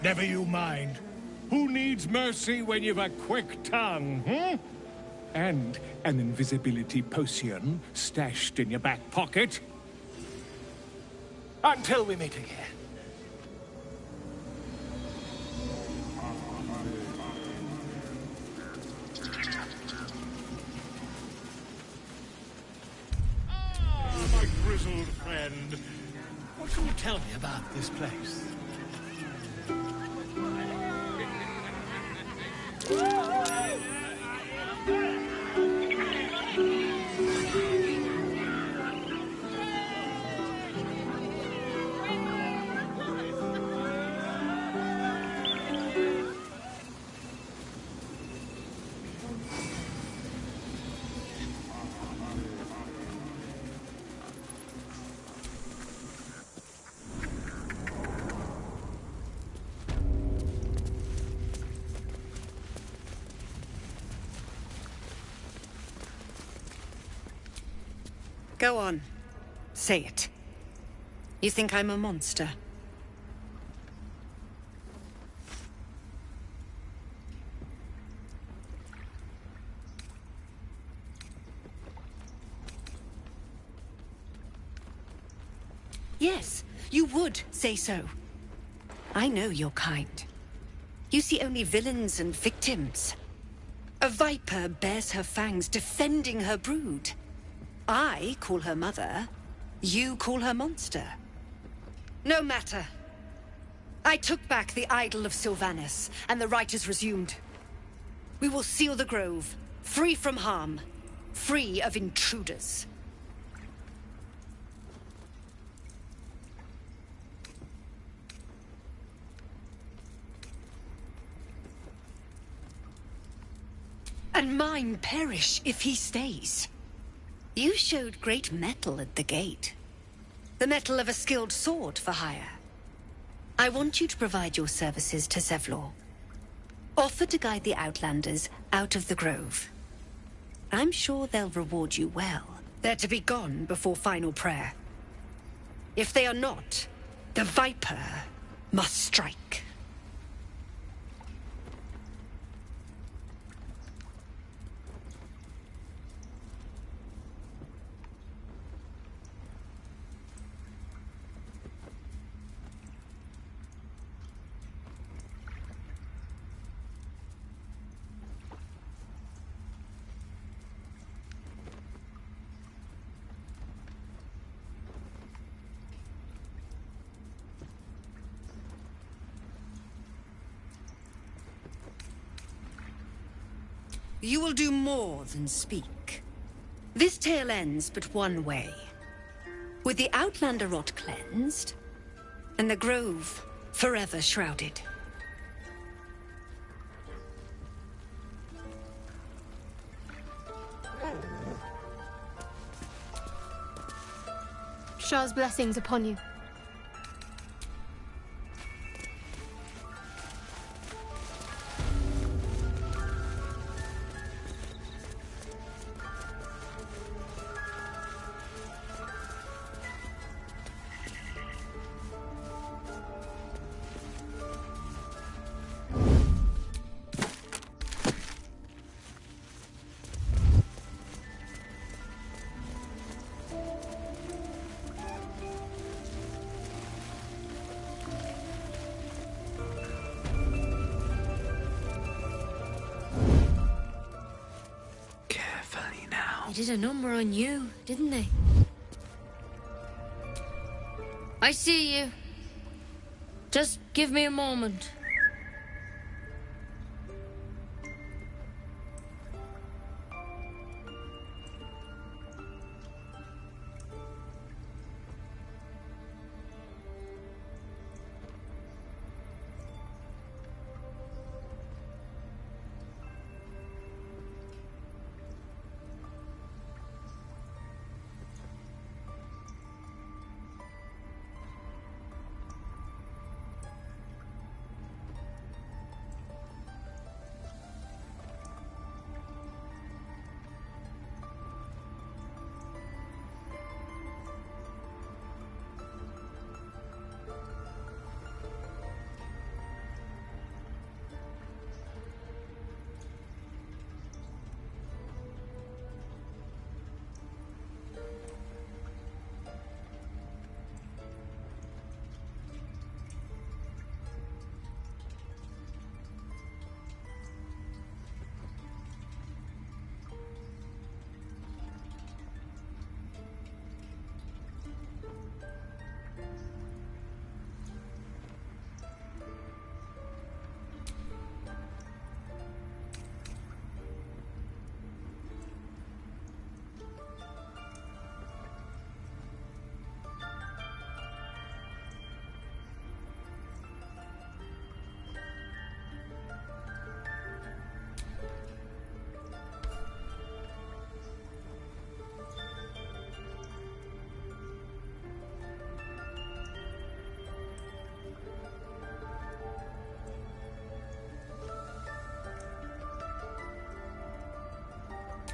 Never you mind. Who needs mercy when you've a quick tongue, hmm? And an invisibility potion stashed in your back pocket? Until we meet again. Ah, my grizzled friend. What can you tell me about this place? Go on. Say it. You think I'm a monster? Yes, you would say so. I know your kind. You see only villains and victims. A viper bears her fangs defending her brood. I call her mother, you call her monster. No matter. I took back the idol of Sylvanas, and the rite is resumed. We will seal the grove, free from harm, free of intruders. And mine perish if he stays. You showed great mettle at the gate. The mettle of a skilled sword for hire. I want you to provide your services to Zevlor. Offer to guide the Outlanders out of the grove. I'm sure they'll reward you well. They're to be gone before final prayer. If they are not, the Viper must strike. You will do more than speak. This tale ends but one way. With the Outlander rot cleansed, and the grove forever shrouded. Shah's blessings upon you. They did a number on you, didn't they? I see you. Just give me a moment.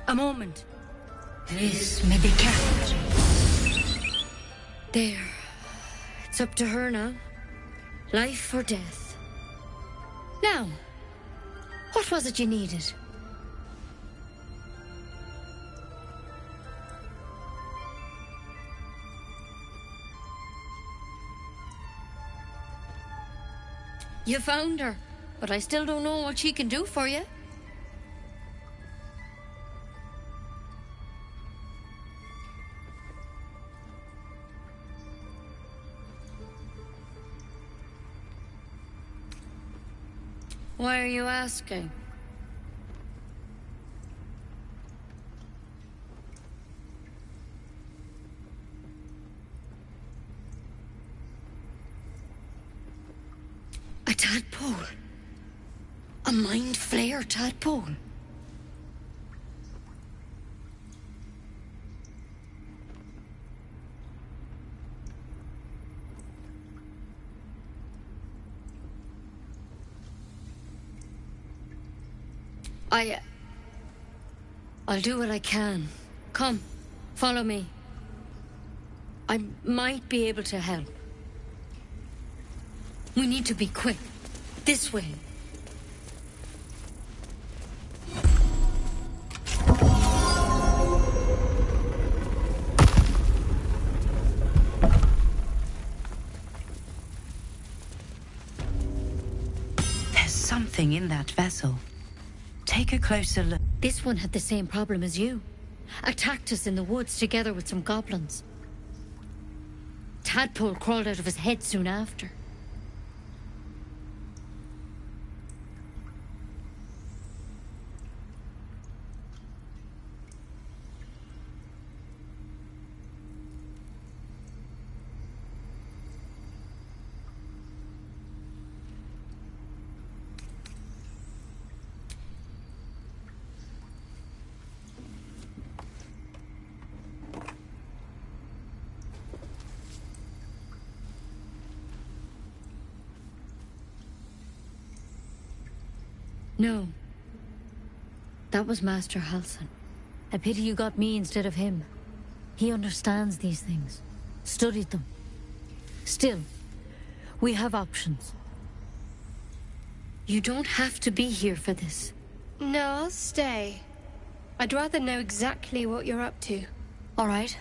A moment. This may be kept. There. It's up to her now. Life or death. Now, what was it you needed? You found her, but I still don't know what she can do for you. Why are you asking? A tadpole. A mind flayer tadpole. I'll do what I can. Come, follow me. I might be able to help. We need to be quick. This way. There's something in that vessel. Take a closer look. This one had the same problem as you. Attacked us in the woods together with some goblins. Tadpole crawled out of his head soon after. No. That was Master Halsin. A pity you got me instead of him. He understands these things. Studied them. Still, we have options. You don't have to be here for this. No, I'll stay. I'd rather know exactly what you're up to. All right.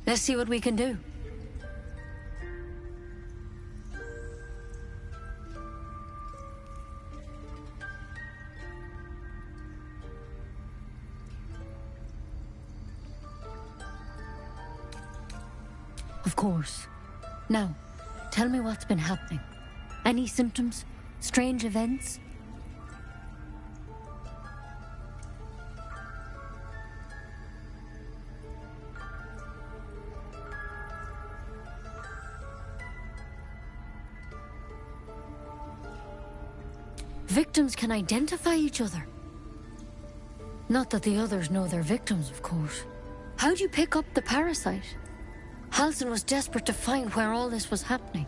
Let's see what we can do. Of course. Now, tell me what's been happening. Any symptoms? Strange events? Victims can identify each other. Not that the others know they're victims, of course. How'd you pick up the parasite? Halsin was desperate to find where all this was happening.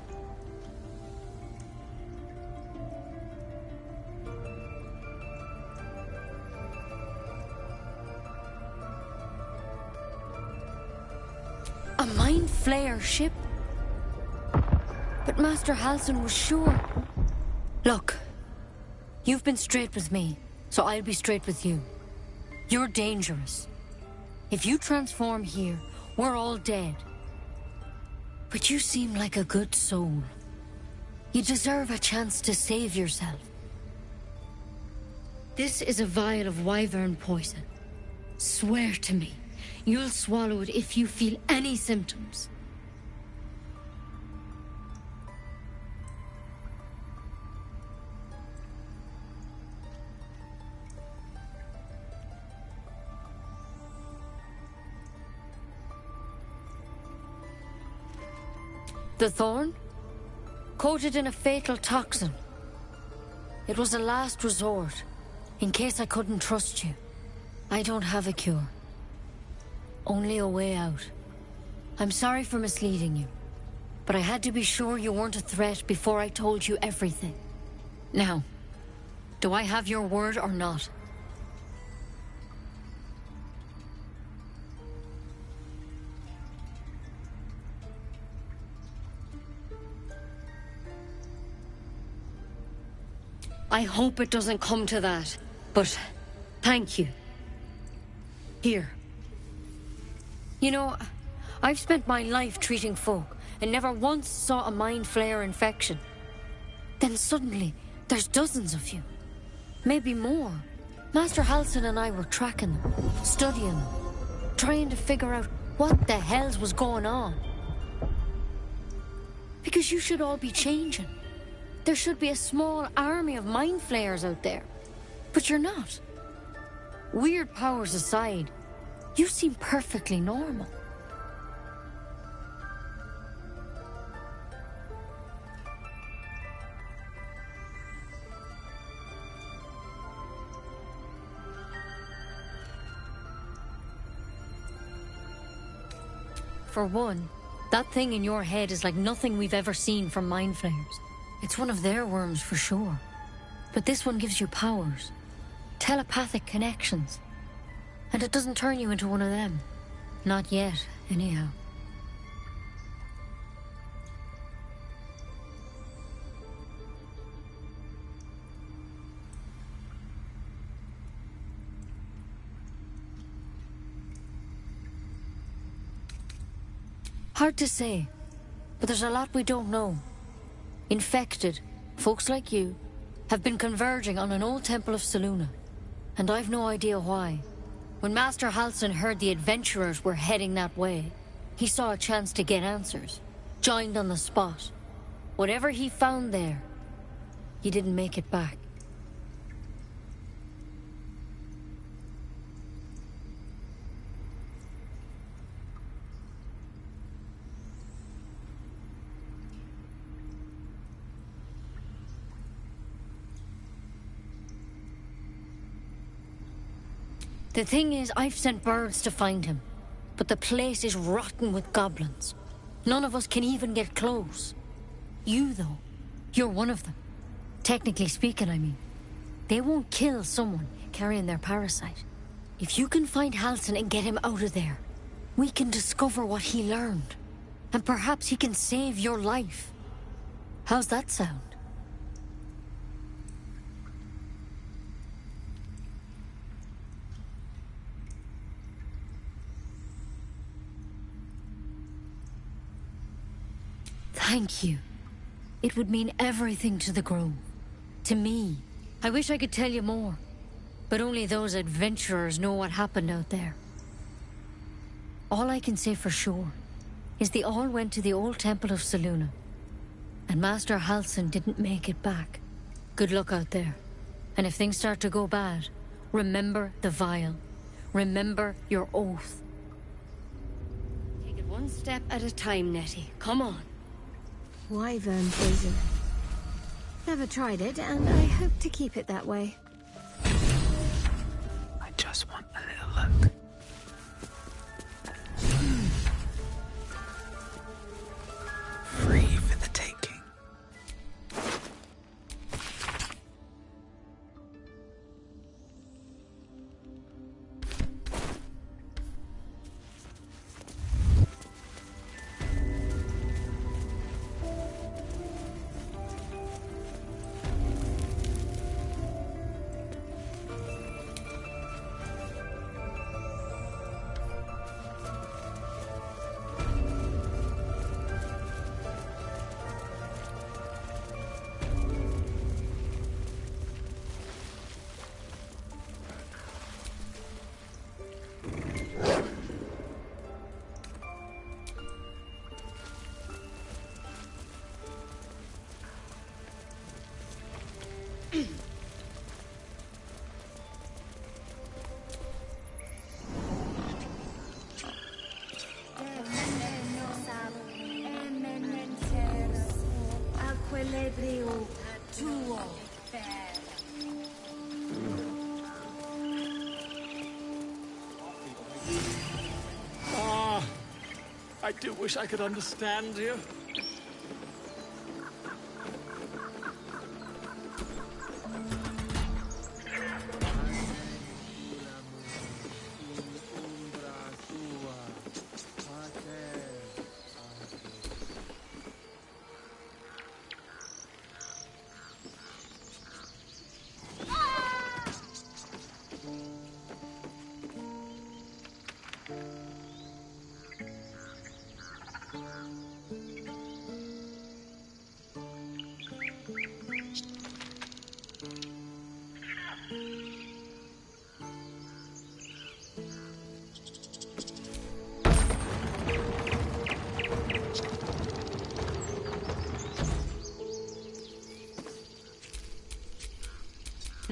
A Mind Flayer ship? But Master Halsin was sure. Look, you've been straight with me, so I'll be straight with you. You're dangerous. If you transform here, we're all dead. But you seem like a good soul. You deserve a chance to save yourself. This is a vial of wyvern poison. Swear to me, you'll swallow it if you feel any symptoms. The thorn? Coated in a fatal toxin. It was a last resort, in case I couldn't trust you. I don't have a cure. Only a way out. I'm sorry for misleading you, but I had to be sure you weren't a threat before I told you everything. Now, do I have your word or not? I hope it doesn't come to that. But thank you. Here. You know, I've spent my life treating folk and never once saw a mind flayer infection. Then suddenly, there's dozens of you. Maybe more. Master Halsin and I were tracking them, studying them, trying to figure out what the hells was going on. Because you should all be changing. There should be a small army of mind flayers out there. But you're not. Weird powers aside, you seem perfectly normal. For one, that thing in your head is like nothing we've ever seen from mind flayers. It's one of their worms for sure. But this one gives you powers. Telepathic connections. And it doesn't turn you into one of them. Not yet, anyhow. Hard to say, but there's a lot we don't know. Infected, folks like you, have been converging on an old temple of Selûne, and I've no idea why. When Master Halsin heard the adventurers were heading that way, he saw a chance to get answers, joined on the spot. Whatever he found there, he didn't make it back. The thing is, I've sent birds to find him, but the place is rotten with goblins. None of us can even get close. You, though, you're one of them. Technically speaking, I mean. They won't kill someone carrying their parasite. If you can find Halsin and get him out of there, we can discover what he learned. And perhaps he can save your life. How's that sound? Thank you. It would mean everything to the Grove. To me. I wish I could tell you more. But only those adventurers know what happened out there. All I can say for sure is they all went to the old temple of Selûne. And Master Halsin didn't make it back. Good luck out there. And if things start to go bad, remember the vial. Remember your oath. Take it one step at a time, Nettie. Come on. Wyvern poison. Never tried it, and I hope to keep it that way. I just want a little look. Free for the taking. I do wish I could understand you.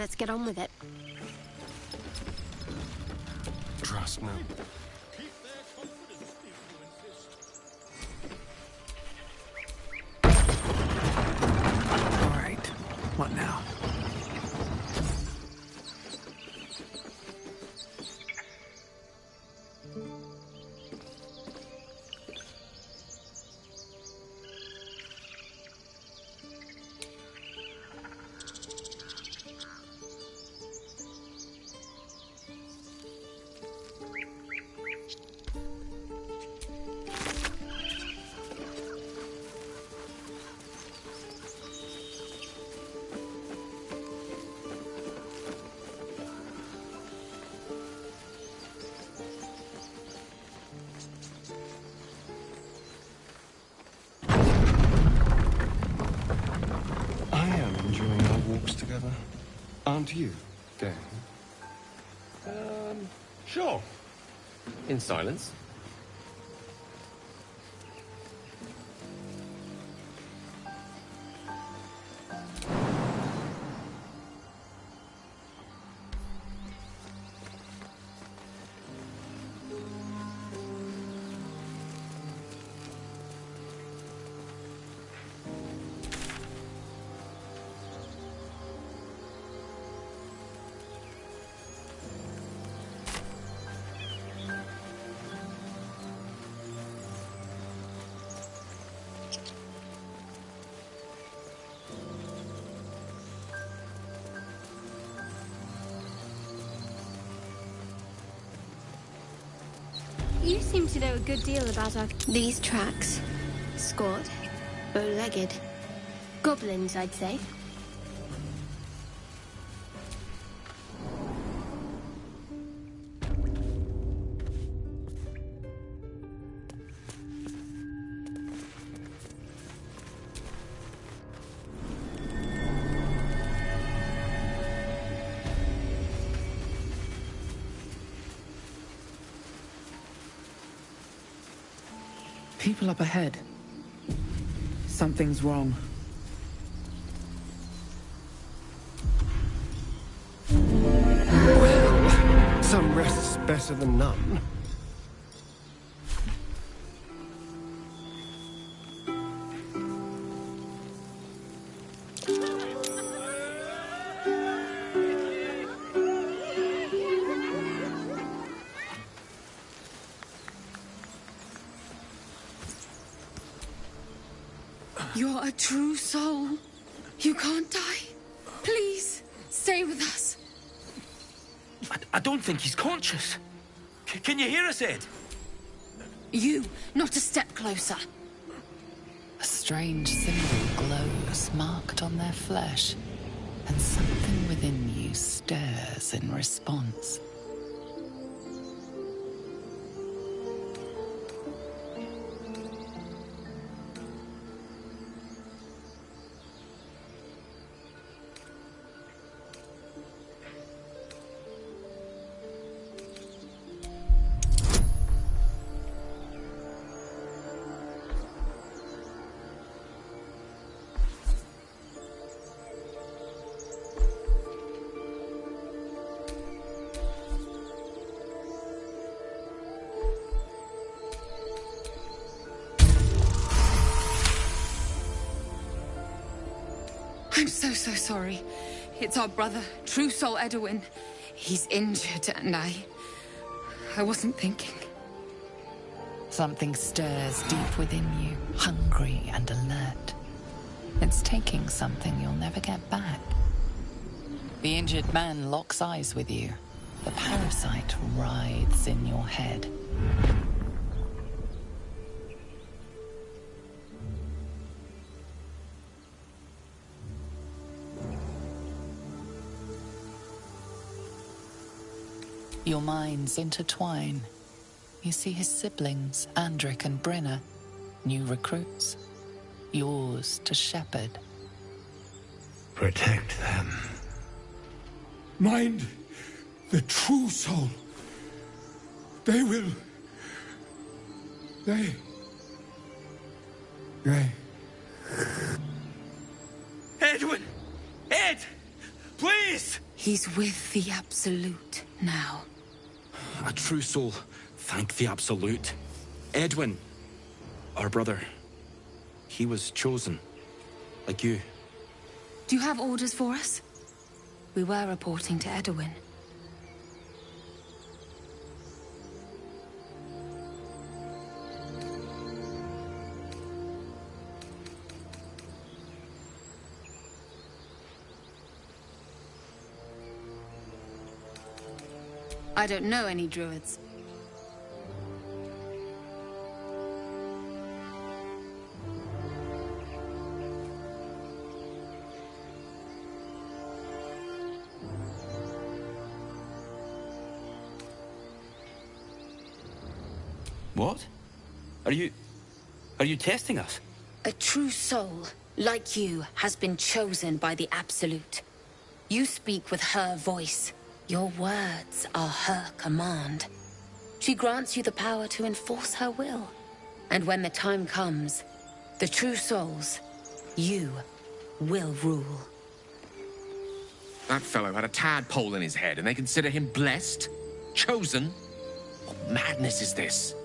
Let's get on with it. Trust me. All right. What now? Together. Aren't you, Dane? Sure. In silence. You seem to know a good deal about our... These tracks. Scored. Bow-legged. Goblins, I'd say. People up ahead. Something's wrong. Well, some rest's better than none. You're a true soul. You can't die. Please, stay with us. I don't think he's conscious. Can you hear us, Ed? You, not a step closer. A strange symbol glows, marked on their flesh, and something within you stirs in response. I'm so sorry. It's our brother, True Soul Edwin. He's injured and I wasn't thinking. Something stirs deep within you, hungry and alert. It's taking something you'll never get back. The injured man locks eyes with you. The parasite writhes in your head. Your minds intertwine. You see his siblings, Andric and Brenna, new recruits. Yours to shepherd. Protect them. Mind the true soul. They will... They... Edwin! Ed! Please! He's with the Absolute now. A true soul. Thank the Absolute. Edwin, our brother, he was chosen. Like you. Do you have orders for us? We were reporting to Edwin. I don't know any druids. What? Are you testing us? A true soul, like you, has been chosen by the Absolute. You speak with her voice. Your words are her command. She grants you the power to enforce her will. And when the time comes, the true souls, you, will rule. That fellow had a tadpole in his head, and they consider him blessed? Chosen? What madness is this?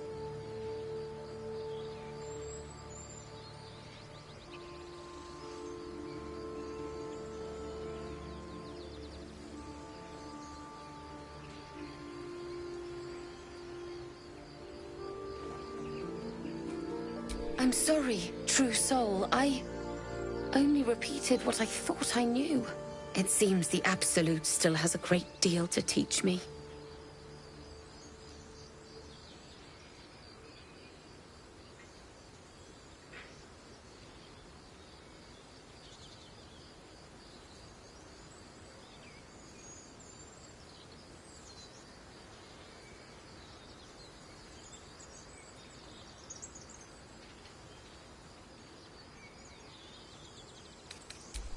I'm sorry, true soul. I only repeated what I thought I knew. It seems the Absolute still has a great deal to teach me.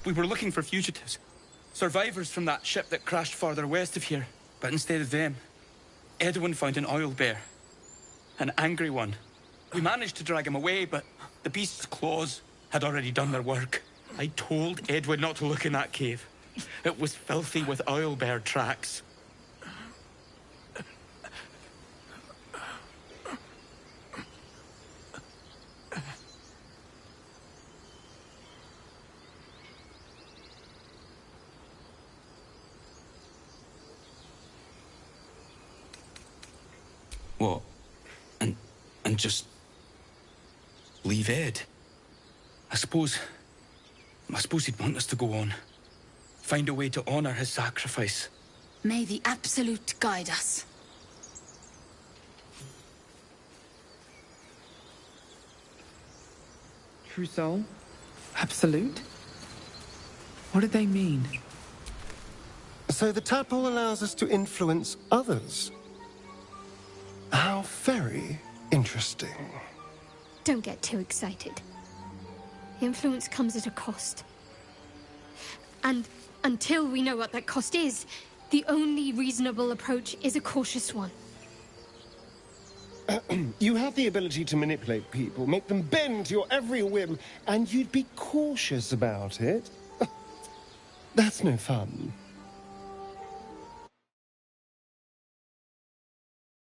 We were looking for fugitives. Survivors from that ship that crashed farther west of here. But instead of them, Edwin found an oil bear. An angry one. We managed to drag him away, but the beast's claws had already done their work. I told Edwin not to look in that cave. It was filthy with oil bear tracks. What? And just leave Ed? I suppose he'd want us to go on. Find a way to honor his sacrifice. May the Absolute guide us. True soul? Absolute? What did they mean? So the tadpole allows us to influence others. How very interesting. Don't get too excited. Influence comes at a cost. And until we know what that cost is, the only reasonable approach is a cautious one. You have the ability to manipulate people, make them bend to your every whim, and you'd be cautious about it. That's no fun.